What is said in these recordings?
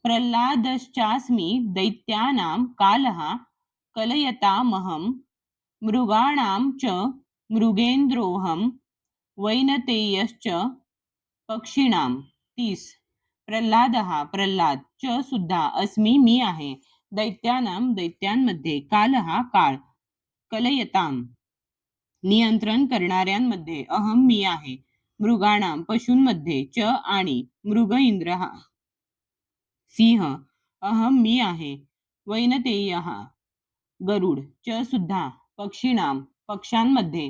प्रल्हादश्चास्मि दैत्यानां कालः कलयतामहं मृगाणां च मृगेन्द्रोऽहं वैनतेयश्च पक्षिणां. 30. प्रल्हाद च सुद्धा अस्मी मी आहे, दैत्यानां दैत्यांमध्ये, काल हा काळ, कलयताम नियंत्रण करणाऱ्यांमध्ये, अहम मी आहे, मृगाणाम पशूंमध्ये, च आणि मृग इंद्र हा सिंह, अहम मी आहे, वैनतेय गरुड, च सुद्धा पक्षीणाम पक्ष्यांमध्ये,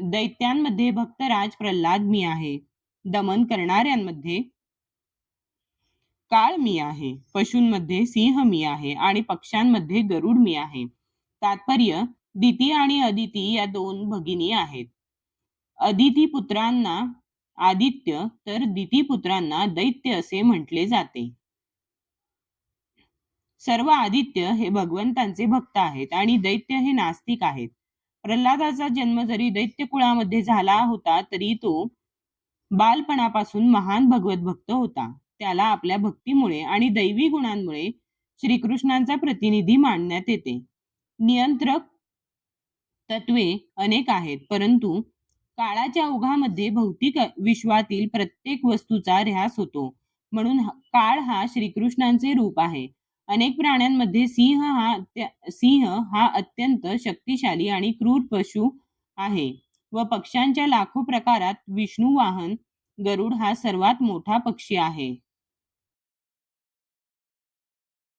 दैत्यांमध्ये भक्तराज प्रल्हाद मी आहे, दमन करणाऱ्यांमध्ये काळ मी आहे, पशूंमध्ये सिंह मी आहे आणि पक्ष्यांमध्ये गरुड मी आहे. तात्पर्य: दिती आणि अदिती या दोन भगिनी आहेत. अदिती पुत्रांना आदित्य तर दिती पुत्रांना दैत्य असे म्हटले जाते. सर्व आदित्य हे भगवंतांचे भक्त आहेत आणि दैत्य हे नास्तिक आहेत. प्रल्हादाचा जन्म जरी दैत्य कुळामध्ये झाला होता तरी तो बालपणापासून महान भगवत भक्त होता. त्याला आपल्या भक्तीमुळे आणि दैवी गुणांमुळे श्रीकृष्णांचा प्रतिनिधी मानण्यात येते. नियंत्रक तत्वे अनेक आहेत, परंतु काळाच्या ओघामध्ये भौतिक विश्वातील प्रत्येक वस्तूचा ऱ्हास होतो. म्हणून काळ हा श्रीकृष्णांचे रूप आहे. अनेक प्राण्यांमध्ये सिंह हा अत्यंत शक्तिशाली आणि क्रूर पशु आहे व पक्ष्यांच्या लाखो प्रकारात विष्णू वाहन गरुड हा सर्वात मोठा पक्षी आहे.